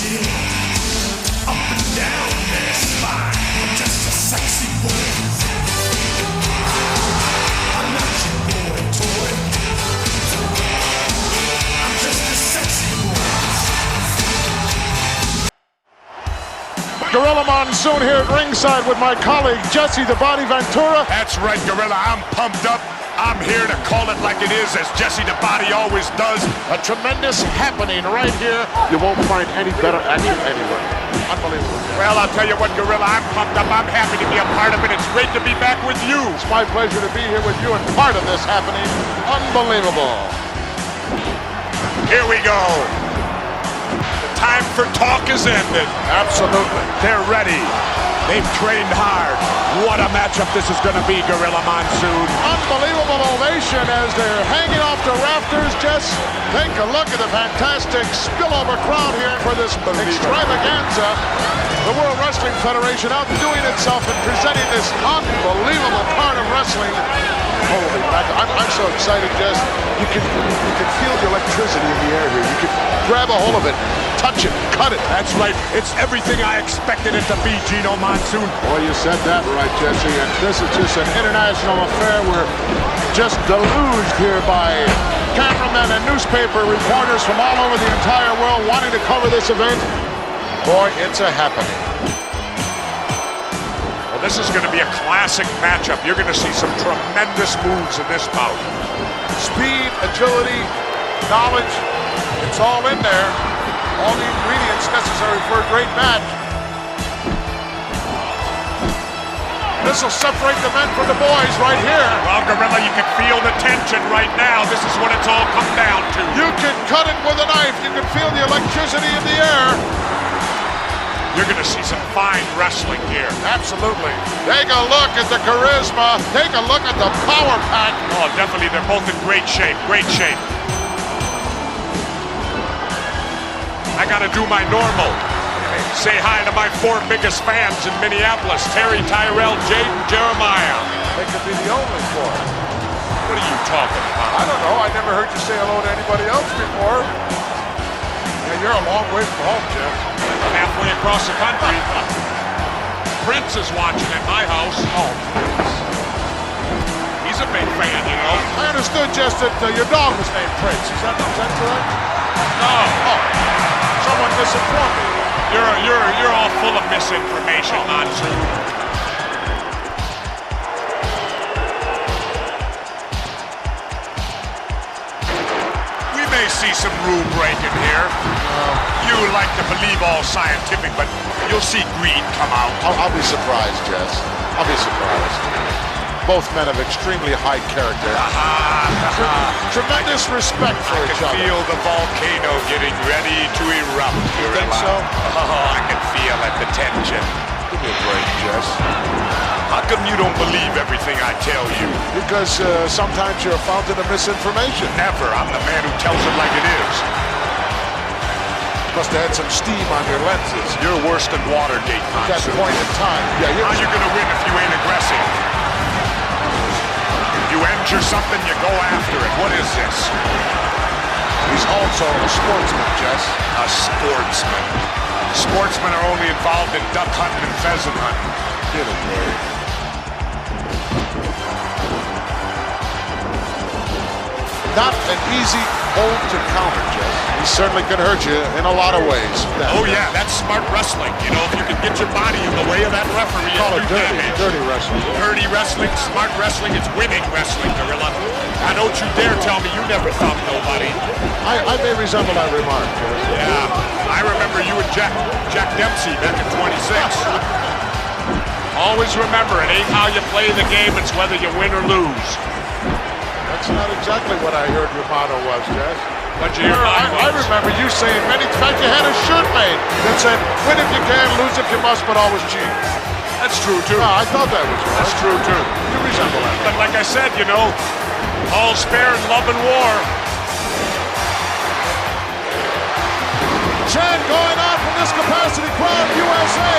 Up and down their spine. I'm just a sexy boy. I'm not your boy toy. I'm just a sexy boy. Gorilla Monsoon here at ringside with my colleague Jesse the Body Ventura. That's right, Gorilla. I'm pumped up. I'm here to call it like it is, as Jesse the Body always does. A tremendous happening right here. You won't find any better action anywhere. Unbelievable. Well, I'll tell you what, Gorilla, I'm pumped up. I'm happy to be a part of it. It's great to be back with you. It's my pleasure to be here with you and part of this happening. Unbelievable. Here we go. The time for talk is ended. Absolutely. They're ready. They've trained hard. What a matchup this is going to be, Gorilla Monsoon. Unbelievable ovation as they're hanging off the rafters. Just take a look at the fantastic spillover crowd here for this extravaganza. The World Wrestling Federation outdoing itself and presenting this unbelievable part of wrestling. Holy mackerel. I'm so excited, Jess. You can feel the electricity in the air here. You can grab a hold of it, touch it, cut it. That's right. It's everything I expected it to be, Gino Monsoon. Well, you said that right, Jesse. And this is just an international affair. We're just deluged here by cameramen and newspaper reporters from all over the entire world wanting to cover this event. Boy, it's a happening. Well, this is going to be a classic matchup. You're going to see some tremendous moves in this bout. Speed, agility, knowledge, it's all in there. All the ingredients necessary for a great match. This will separate the men from the boys right here. Well, Gorilla, you can feel the tension right now. This is what it's all come down to. You can cut it with a knife. You can feel the electricity in the air. You're going to see some fine wrestling here. Absolutely. Take a look at the charisma. Take a look at the power pack. Oh, definitely. They're both in great shape. Great shape. I got to do my normal. Say hi to my 4 biggest fans in Minneapolis, Terry, Tyrell, Jaden, Jeremiah. They could be the only 4. What are you talking about? I don't know. I never heard you say hello to anybody else before. Yeah, you're a long way from home, Jeff. I'm halfway across the country. Prince is watching at my house. Oh, Prince. He's a big fan, you know. I understood just that your dog was named Prince. Is that correct? No. Oh, someone misinformed me. You're all full of misinformation, Monsoon. We may see some rule breaking here. You like to believe all scientific, but you'll see greed come out. I'll be surprised, Jess. I'll be surprised. Both men of extremely high character. Tremendous respect for each other. I can feel the volcano getting ready to erupt. You think so? Oh, I can feel it, the tension. Give me a break, Jess. How come you don't believe everything I tell you? Because sometimes you're a fountain of misinformation. Never. I'm the man who tells it like it is. Must have had some steam on your lenses. You're worse than Watergate, At that Monsoon. point in time. Yeah, How you gonna win if you ain't aggressive? You injure something, you go after it. What is this? He's also a sportsman, Jess. A sportsman. Sportsmen are only involved in duck hunting and pheasant hunting. Get it, Dave. Not an easy hold to counter, Jess. He certainly could hurt you in a lot of ways. Oh yeah, that's smart wrestling. You know, if you can get your body in the way of that referee, Call you it damage. dirty wrestling. Dirty wrestling, smart wrestling, it's winning wrestling, Gorilla. Now don't you dare tell me you never thumped nobody. I may resemble that remark, Jess. Yeah, I remember you and Jack Dempsey back in 26. Always remember, it ain't how you play the game, it's whether you win or lose. That's not exactly what I heard your motto was, Jess. What you hear I remember you saying many, in fact, you had a shirt made that said, win if you can, lose if you must, but always cheat. That's true, too. No, I thought that was right. That's true, too. You resemble that. But like I said, you know, all's fair in love and war. Chant going on from this capacity crowd, USA.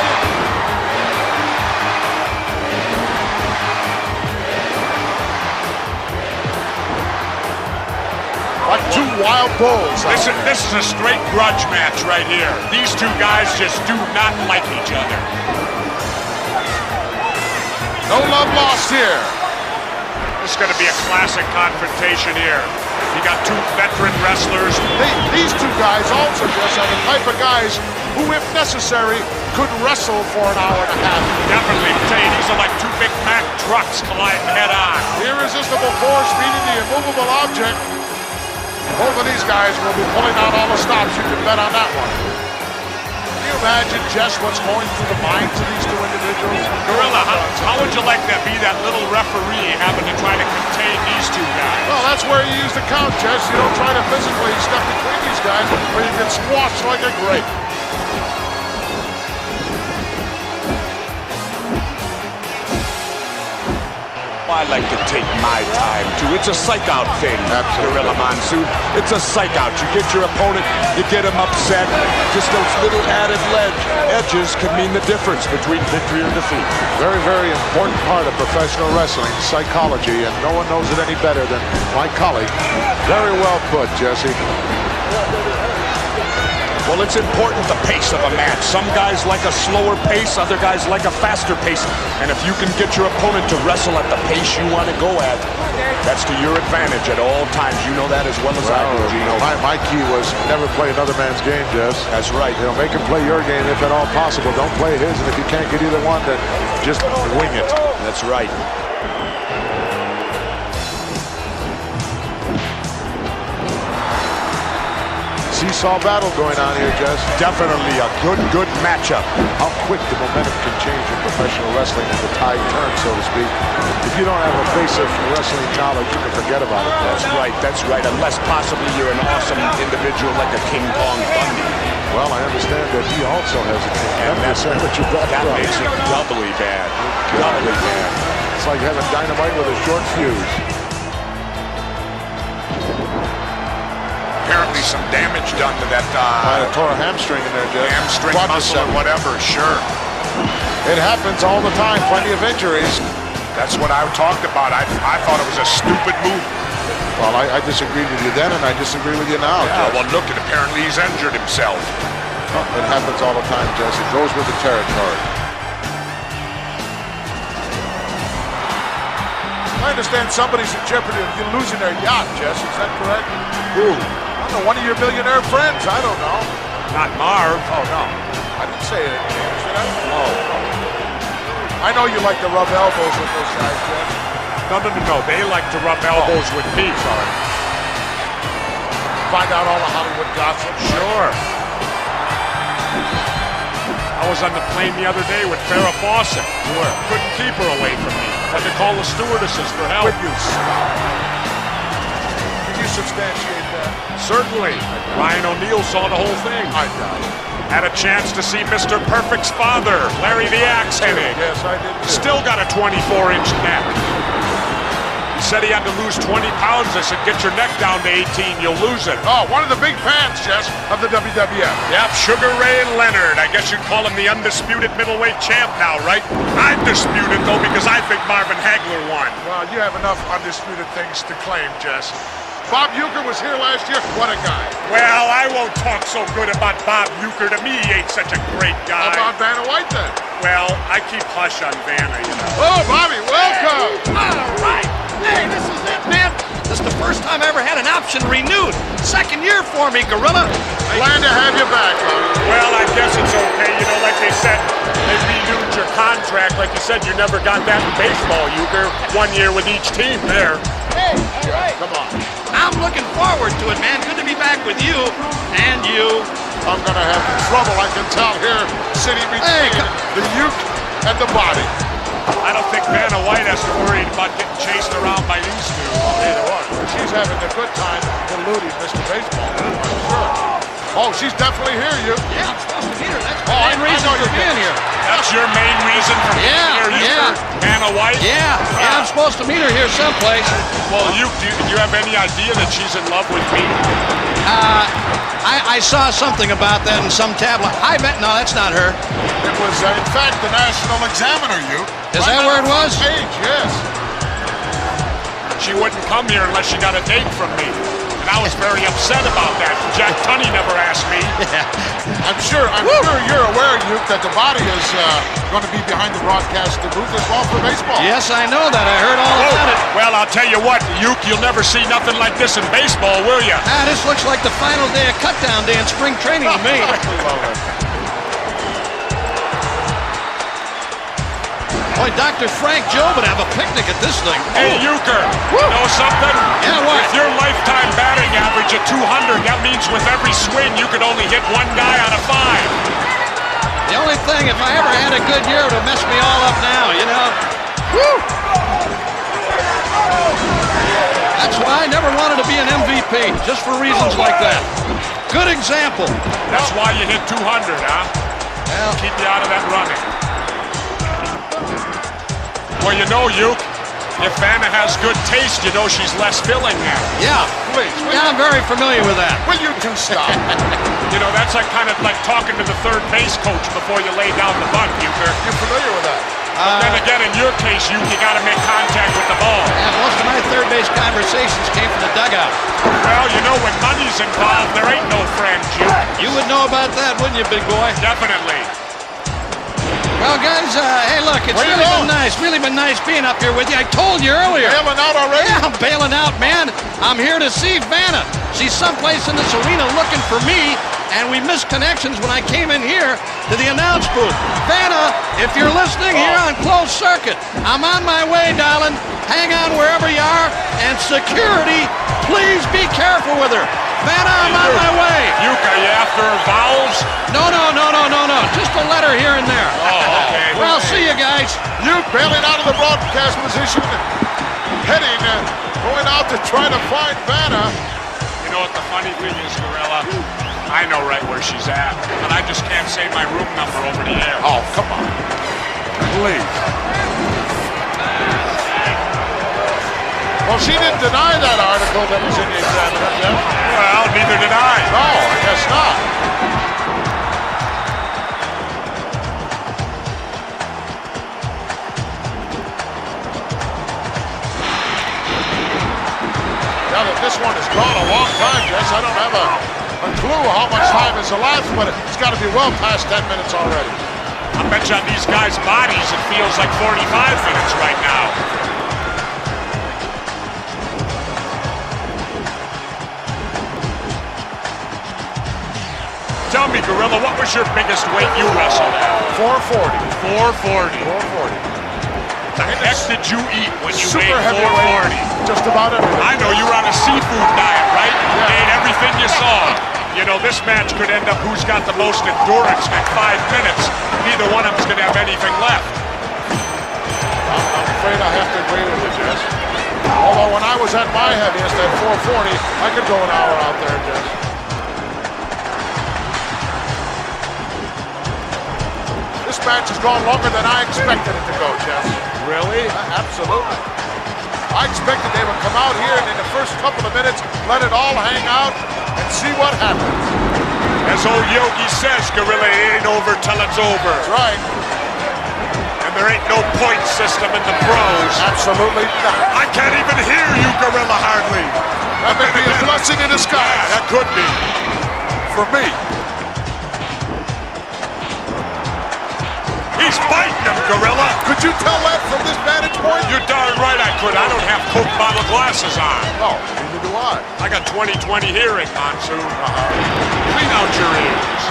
Like 2 wild bulls. This is a straight grudge match right here. These two guys just do not like each other. No love lost here. This is going to be a classic confrontation here. You got two veteran wrestlers. These two guys also just are the type of guys who, if necessary, could wrestle for an hour and a half. Definitely. I tell you, these are like two big Mack trucks colliding head on. Irresistible force meeting the immovable object. Both of these guys will be pulling out all the stops. You can bet on that one. Can you imagine just what's going through the minds of these two individuals? Gorilla, how would you like to be that little referee having to try to contain these two guys? Well, that's where you use the count, Jess. You don't try to physically step between these guys where you get squashed like a grape. I like to take my time, too. It's a psych-out thing, Gorilla Monsoon. It's a psych-out. You get your opponent, you get him upset. Just those little added edges can mean the difference between victory or defeat. Very, very important part of professional wrestling, psychology, and no one knows it any better than my colleague. Very well put, Jesse. Well, it's important the pace of a match. Some guys like a slower pace, other guys like a faster pace. And if you can get your opponent to wrestle at the pace you want to go at, that's to your advantage at all times. You know that as well as I do, Gino. My key was never play another man's game, Jess. That's right. You know, make him play your game if at all possible. Don't play his, and if you can't get either one, then just wing it. That's right. Seesaw battle going on here, Jess. Definitely a good matchup. How quick the momentum can change in professional wrestling and the tide turns, so to speak. If you don't have a basic wrestling knowledge, you can forget about it. That's right. Unless possibly you're an awesome individual like a King Kong Bundy. Well, I understand that he also has a king. And that makes it doubly bad. Doubly bad. It's like having dynamite with a short fuse. Apparently some damage done to that Might have tore a hamstring in there, Jeff. hamstring muscle or whatever, sure. It happens all the time, plenty of injuries. That's what I talked about. I thought it was a stupid move. Well, I disagreed with you then, and I disagree with you now, Yeah, Jeff. well, look, and apparently he's injured himself. It happens all the time, Jess. It goes with the territory. I understand somebody's in jeopardy of you losing their yacht, Jess. Is that correct? Who? I don't know, one of your millionaire friends. I don't know. Not Marv. Oh, no. I didn't say it, James, did I? Oh. I know you like to rub elbows with those guys, Jeff. No. They like to rub elbows with me. Sorry. Find out all the Hollywood gossip. Sure. I was on the plane the other day with Farrah Fawcett. Where? Couldn't keep her away from me. Had to call the stewardesses for help. Can you substantiate that? Certainly. Ryan O'Neal saw the whole thing. I doubt it. Had a chance to see Mr. Perfect's father, Larry the Axe Hennig. Yes, I did too. Still got a 24-inch neck. He said he had to lose 20 pounds. I said, get your neck down to 18, you'll lose it. Oh, one of the big fans, Jess, of the WWF. Yep, Sugar Ray Leonard. I guess you'd call him the undisputed middleweight champ now, right? I'm disputed, though, because I think Marvin Hagler won. Well, you have enough undisputed things to claim, Jess. Bob Uecker was here last year. What a guy. Well, I won't talk so good about Bob Uecker. To me, he ain't such a great guy. How about Vanna White, then? Well, I keep hush on Vanna, you know. Oh, Bobby, welcome. All right. Hey, this is it, man. This is the first time I ever had an option renewed. Second year for me, Gorilla. Glad to have you back, Bobby. Well, I guess it's okay. You know, like they said, they renewed your contract. Like you said, you never got that in baseball, Uecker. 1 year with each team there. Hey, all right. Come on. I'm looking forward to it, man. Good to be back with you and you. I'm going to have trouble, I can tell here, sitting between the uke and the body. I don't think Vanna White has to worry about getting chased around by these two. Neither one. She's having a good time eluding Mr. Baseball, I'm sure. Oh, she's definitely here, you. Yeah, I'm supposed to meet her. That's Oh, my main reason know for you being did. here. That's your main reason for being here, Uecker? Vanna White? Yeah, I'm supposed to meet her here someplace. Well, do you have any idea that she's in love with me? I saw something about that in some tabloid. I bet. No, that's not her. It was, in fact, the National Examiner, you. Is that where it was? Page, yes. She wouldn't come here unless she got a date from me. And I was very upset about that. Jack Tunney never asked me. I'm sure you're aware, Duke, that the body is going to be behind the broadcast booth as well for baseball. Yes, I know that. I heard all about it. Well, I'll tell you what, Uke, you'll never see nothing like this in baseball, will you? This looks like the final day of cutdown day in spring training to me. Boy, Dr. Frank Joe would have a picnic at this thing. Hey, Euchre, you know something? Yeah, what? With your lifetime batting average of 200, that means with every swing you could only hit one guy out of 5. The only thing, if I ever had a good year, it would mess me all up now, you know? Woo! That's why I never wanted to be an MVP, just for reasons like that. Good example. That's why you hit 200, huh? Well, Keep you out of that running. Well, you know, Uke, if Vanna has good taste, you know she's less filling now. yeah. Please, Yeah, I'm very familiar with that. will you two stop? You know, that's like kind of like talking to the third base coach before you lay down the bunt, Euchre. You're familiar with that? But then again, in your case, Uke, you got to make contact with the ball. Yeah, most of my third base conversations came from the dugout. Well, you know, when money's involved, there ain't no friends, Uke. You would know about that, wouldn't you, big boy? Definitely. Well, guys, hey, look, it's Where you really been nice being up here with you. I told you earlier. Bailing out already? Yeah, I'm bailing out, man. I'm here to see Vanna. She's someplace in this arena looking for me, and we missed connections when I came in here to the announce booth. Vanna, if you're listening here on closed circuit, I'm on my way, darling. Hang on wherever you are, and security, please be careful with her. Vanna, I'm on my way. Uke, are you after her vowels? No. Just a letter here and there. Oh, okay. Well, see you guys. You bailing out of the broadcast position, heading, going out to try to find Vanna. You know what the funny thing is, Gorilla? I know right where she's at, but I just can't say my room number over the air. Oh, come on. Please. Well, she didn't deny that article that was in the Examiner, Jeff. Well, neither did I. No, I guess not. Now that this one has gone a long time, Jess, I don't have a clue how much time is elapsed, but it's got to be well past 10 minutes already. I bet you on these guys' bodies it feels like 45 minutes right now. Tell me, Gorilla, what was your biggest weight you wrestled at? 440. 440. 440. The heck did you eat when you Super weighed heavyweight. 440? Just about everything. I know you were on a seafood diet, right? You Yeah. ate everything you saw. You know, this match could end up who's got the most endurance at 5 minutes. Neither one of them's going to have anything left. I'm afraid I have to agree with you, Jess. Although when I was at my heaviest at 440, I could go an hour out there, Jess. This match has gone longer than I expected it to go, Jess. Really? Absolutely. I expected they would come out here and in the first couple of minutes let it all hang out and see what happens. As old Yogi says, Gorilla, it ain't over till it's over. That's right. And there ain't no point system in the pros. Absolutely not. I can't even hear you, Gorilla, hardly. That may be a blessing in disguise. That could be. For me. He's biting him, Gorilla. Could you tell that from this vantage point? You're darn right I could. I don't have Coke bottle glasses on. No, neither do I. I got 20/20 hearing, Monsoon. Clean out your ears.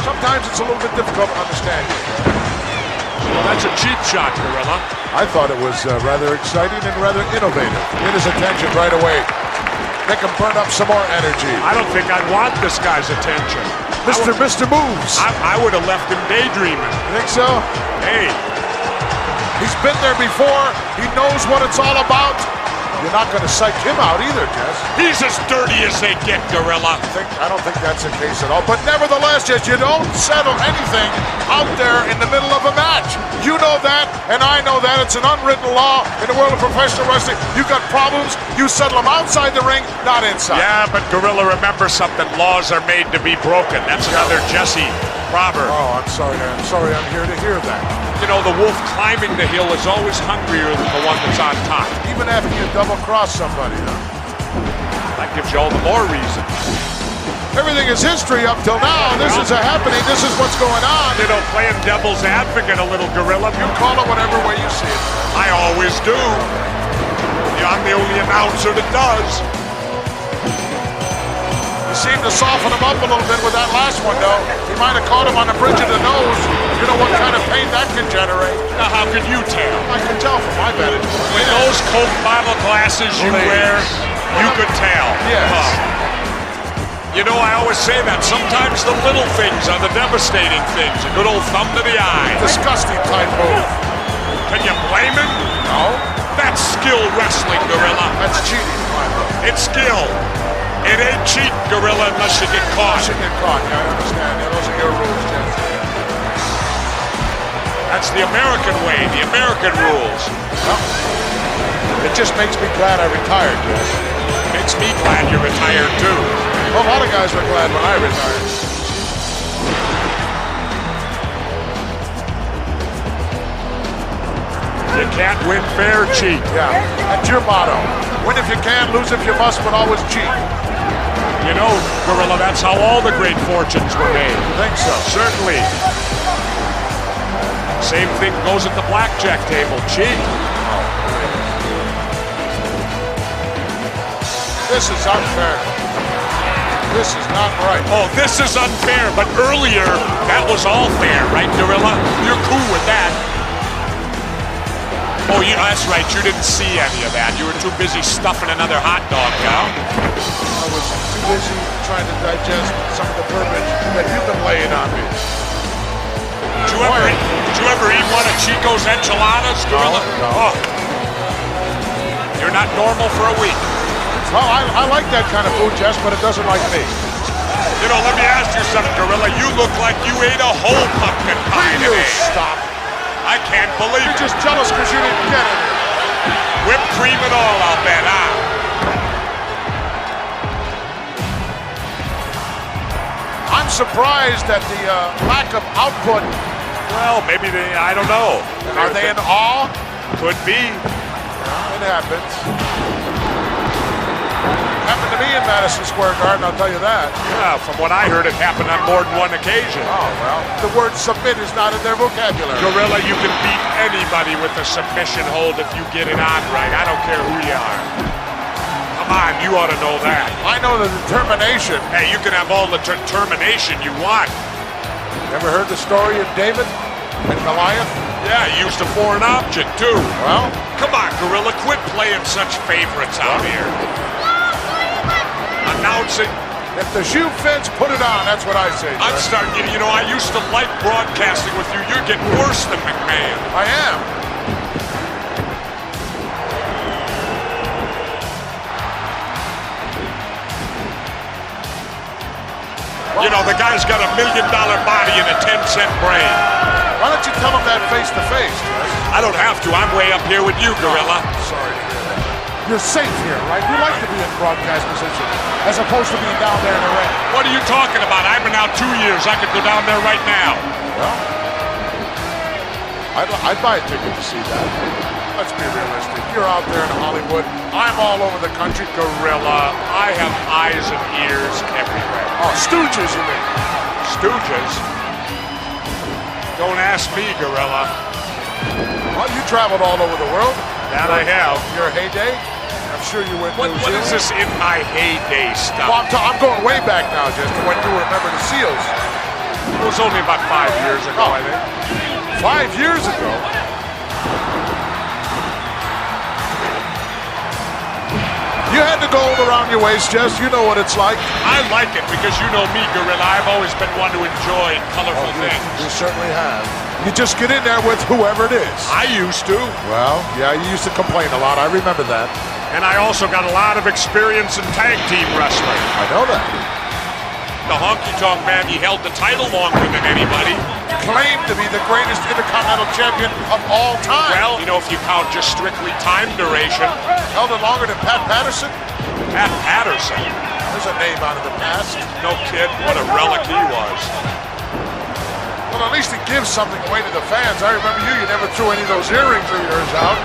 Sometimes it's a little bit difficult to understand you. Well, that's a cheap shot, Gorilla. I thought it was rather exciting and rather innovative. Get his attention right away. Make him burn up some more energy. I don't think I'd want this guy's attention. Mr. Moves. I would have left him daydreaming. You think so? Hey, He's been there before. He knows what it's all about. You're not going to psych him out either, Jess. he's as dirty as they get, Gorilla. I don't think that's the case at all. But nevertheless, Jess, you don't settle anything out there in the middle of a match. You know that, and I know that. It's an unwritten law in the world of professional wrestling. You got problems, you settle them outside the ring, not inside. Yeah, but Gorilla, remember something. Laws are made to be broken. That's another Jesse proverb. Oh, I'm sorry I'm here to hear that. You know, the wolf climbing the hill is always hungrier than the one that's on top. Even after you double-cross somebody, huh? That gives you all the more reason. Everything is history up till now. This is a happening. This is what's going on. You know, playing devil's advocate a little, Gorilla. You call it whatever way you see it. I always do. I'm the only announcer that does. You seem to soften him up a little bit with that last one, though. He might have caught him on the bridge of the nose. You know what kind of pain that can generate. Now, how can you tell? I can tell from my vantage point. With those Coke bottle glasses you wear, you could tell. Yes. You know, I always say that. Sometimes the little things are the devastating things. A good old thumb to the eye. Disgusting type move. Can you blame him? No. That's skill wrestling, Gorilla. That's cheating. It's skill. It ain't cheat, Gorilla, unless you get caught. Unless you get caught. Yeah, I understand. Yeah, those are your rules, Jim. That's the American way, the American rules. Well, it just makes me glad I retired, Jess. Makes me glad you're retired, too. Well, a lot of guys were glad when I retired. You can't win fair, cheat. Yeah, that's your motto. Win if you can, lose if you must, but always cheat. You know, Gorilla, that's how all the great fortunes were made. You think so? Certainly. Same thing goes at the blackjack table. Cheat. This is unfair. This is not right. Oh, this is unfair, but earlier, that was all fair, right, Gorilla? You're cool with that. Oh, that's right, you didn't see any of that. You were too busy stuffing another hot dog down. I was too busy trying to digest some of the verbiage that you've been laying on me. Did you ever eat one of Chico's enchiladas, Gorilla? No. Oh. You're not normal for a week. Well, I like that kind of food, Jess, but it doesn't like me. You know, let me ask you something, Gorilla. You look like you ate a whole pumpkin pie You today. stop. I can't believe You're it. just jealous because you didn't get it. Whipped cream and all, I'll bet, huh? I'm surprised at the lack of output. Well, maybe I don't know. Are they in awe? Could be. It happens. Happened to me in Madison Square Garden, I'll tell you that. Yeah, from what I heard, it happened on more than one occasion. Oh, well, the word submit is not in their vocabulary. Gorilla, you can beat anybody with a submission hold if you get it on right. I don't care who you are. Come on, you ought to know that. I know the determination. Hey, you can have all the determination you want. Ever heard the story of David and Goliath? Yeah, he used a foreign object, too. Well, Come on, Gorilla, quit playing such favorites out here. Announcing. if the shoe fits, put it on. That's what I say. I'm Jess. starting, you know, I used to like broadcasting with you. You're getting worse than McMahon. I am. You know, the guy's got $1 million body and a 10-cent brain. Why don't you tell him that face to face, Jess? I don't have to. I'm way up here with you, Gorilla. Sorry to hear that. You're safe here, right? You like to be in broadcast position as opposed to being down there in the ring. What are you talking about? I've been out 2 years. I could go down there right now. Well, I'd buy a ticket to see that. Let's be realistic. You're out there in Hollywood. I'm all over the country. Gorilla, I have eyes and ears everywhere. Oh, Stooges, you mean? Stooges? Don't ask me, Gorilla. Well, you traveled all over the world. That I have. Your heyday? I'm sure you went to New What Zealand. is this in my heyday stuff? Well, I'm going way back now, just to when you were a member of the SEALs. It was only about 5 years ago, I think. 5 years ago? You had the gold around your waist, Jess. You know what it's like. I like it because you know me, Gorilla. I've always been one to enjoy colorful things. You certainly have. You just get in there with whoever it is. I used to. Well, yeah, you used to complain a lot. I remember that. And I also got a lot of experience in tag team wrestling. I know that. The honky-tonk man, he held the title longer than anybody. Claimed to be the greatest Intercontinental Champion of all time. Well, you know, if you count just strictly time duration. Held it longer than Pat Patterson. Pat Patterson. There's a name out of the past. No kid, what a relic he was. Well, at least it gives something away to the fans. I remember you never threw any of those earrings of yours out.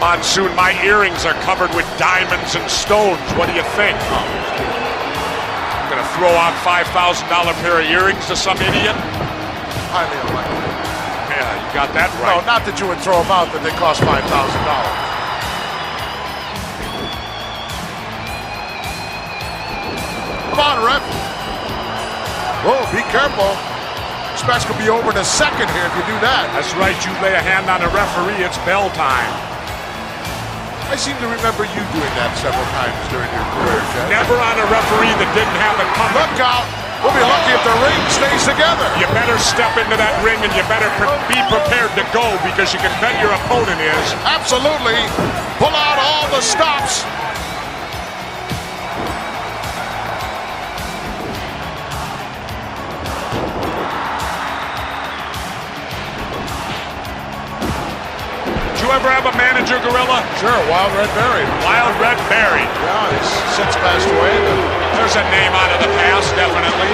Monsoon, my earrings are covered with diamonds and stones. What do you think? I'm gonna throw out $5,000 pair of earrings to some idiot? Highly unlikely. Yeah, you got that right. No, not that you would throw them out, that they cost $5,000. Come on, ref. Whoa, be careful. This match could be over in a second here if you do that. That's right, you lay a hand on a referee, it's bell time. I seem to remember you doing that several times during your career, Jeff. Never on a referee that didn't have it coming. Look out. We'll be lucky if the ring stays together. You better step into that ring and you better be prepared to go because you can bet your opponent is. Absolutely. Pull out all the stops. Did you ever have a manager, Gorilla? Sure, Wild Red Berry. Wild Red Berry. Yeah, he's since passed away. There's a name out of the past, definitely.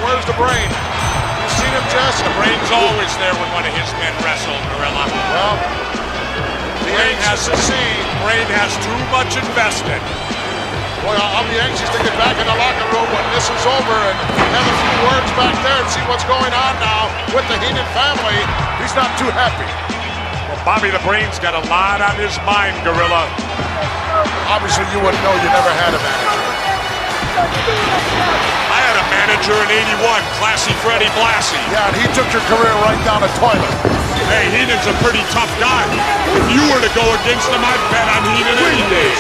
Where's the brain? You seen him, Jess? The brain's always there when one of his men wrestled, Gorilla. Well, the anxious to see. Brain has too much invested. Boy, I'll be anxious to get back in the locker room when this is over and have a few words back there and see what's going on now with the Heenan family. He's not too happy. Well, Bobby the Brain's got a lot on his mind, Gorilla. Obviously, you wouldn't know. You never had a manager. I had a manager in '81, Classy Freddie Blassie. Yeah, and he took your career right down the toilet. Hey, Heenan's a pretty tough guy. If you were to go against him, I'd bet on Heenan any day.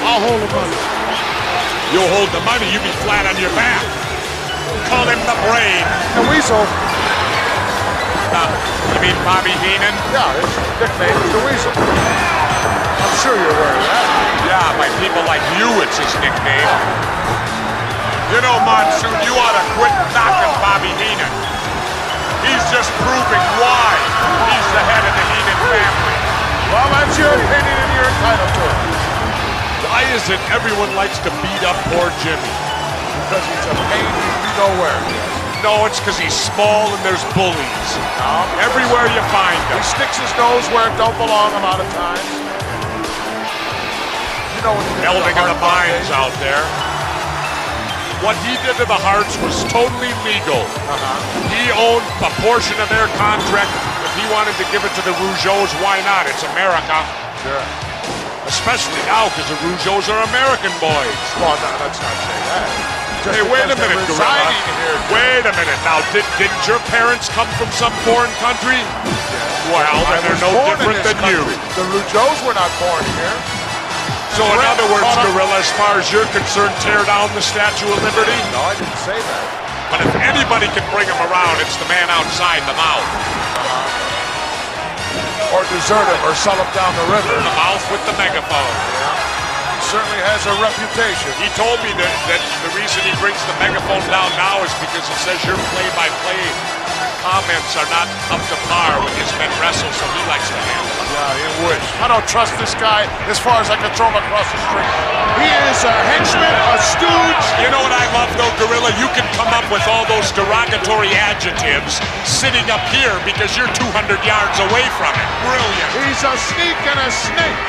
I'll hold the money. You'll hold the money, you be flat on your back. Call him the Brain. The Weasel. You mean Bobby Heenan? Yeah, his nickname is the Weasel. I'm sure you're aware of that. Yeah, by people like you, it's his nickname. You know, Monsoon, you ought to quit knocking Bobby Heenan. He's just proving why he's the head of the Heenan family. Well, that's your opinion and you're entitled to it. Why is it everyone likes to beat up poor Jimmy? Because he's a pain you know where. No, it's because he's small and there's bullies. No, Everywhere you find he him. sticks his nose where it don't belong a lot of times. You know what he did to Melding of the Hart minds days? out there. What he did to the Hearts was totally legal. He owned a portion of their contract. If he wanted to give it to the Rougeaus, why not? It's America. Sure. Especially now, because the Rougeaus are American boys. Well, no, let's not say that. Just Hey, wait a because they're minute, Gorilla. residing here. Wait a minute. Now, didn't your parents come from some foreign country? Well, I then was they're no born in different this than you. country. The Rougeaus were not born here. So in Correct. other words, Hold on. Gorilla, as far as you're concerned, tear down the Statue of Liberty? No, I didn't say that. But if anybody can bring him around, it's the man outside the mouth. Or desert him or sell him down the river. The mouth with the megaphone. He certainly has a reputation. He told me that the reason he brings the megaphone down now is because he says your play-by-play comments are not up to par when his men wrestle, so he likes to handle them. Yeah, he would. I don't trust this guy as far as I can throw him across the street. He is a henchman, a stooge. You know what I love, though, Gorilla? You can come up with all those derogatory adjectives sitting up here because you're 200 yards away from it. Brilliant. He's a sneak and a snake.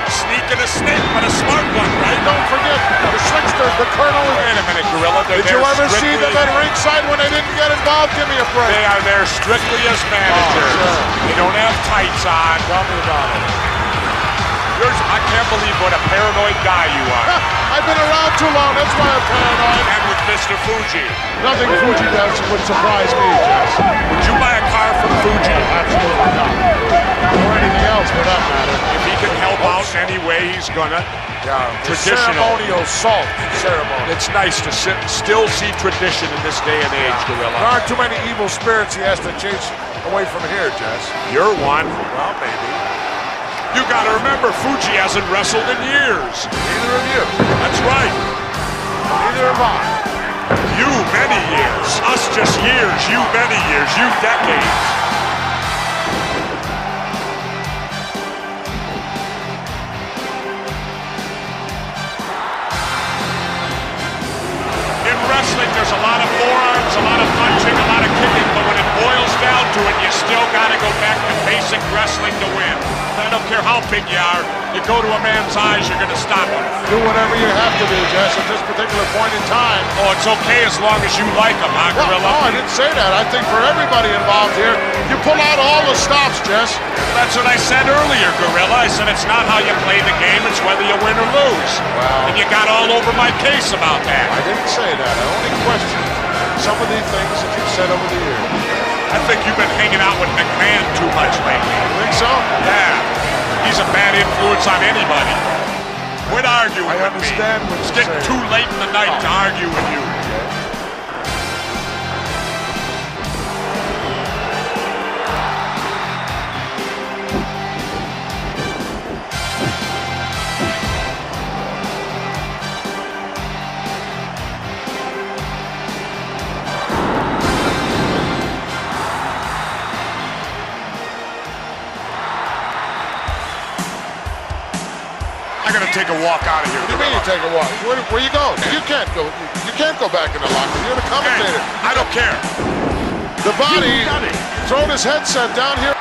Sneak and a snake, but a smart one, right? Don't forget, the slickster, the colonel. Wait a minute, Gorilla. Did you ever see them at ringside when they didn't get involved? Give me a break. They are there strictly as managers. Oh, sure. They don't have tights on. Tell me about it. I can't believe what a paranoid guy you are. I've been around too long. That's why I'm paranoid. And with Mr. Fuji. Nothing Fuji does would surprise me, Jess. Would you buy a car from Fuji? Absolutely not. Or anything else for that matter. If he can help out in any way, he's gonna. Yeah, the Traditional. ceremonial salt ceremony. It's nice to still see tradition in this day and age, There Gorilla. aren't too many evil spirits he has to chase away from here, Jess. You're one. Well, maybe. You gotta remember, Fuji hasn't wrestled in years. Neither of you. That's right. Neither have I. You, many years. Us, just years. You, many years. You, decades. In wrestling, there's a lot of forearms, a lot of punching, a lot of kicking, but when it boils down to to it, you still got to go back to basic wrestling to win. I don't care how big you are. You go to a man's eyes, you're going to stop him. Do whatever you have to do, Jess, at this particular point in time. Oh, it's okay as long as you like him, huh, Well, Gorilla? no, I didn't say that. I think for everybody involved here, you pull out all the stops, Jess. That's what I said earlier, Gorilla. I said it's not how you play the game, it's whether you win or lose. Wow. And you got all over my case about that. I didn't say that. I only questioned some of the things that you've said over the years. I think you've been hanging out with McMahon too much lately. Think so? Yeah. He's a bad influence on anybody. Quit arguing I with me. understand what It's you're getting saying. too late in the night to argue with you. I gotta take a walk out of here. What do you mean you take a walk? Where you go? You can't go. You can't go back in the locker room. You're the commentator. I don't care. The body throwing his headset down here.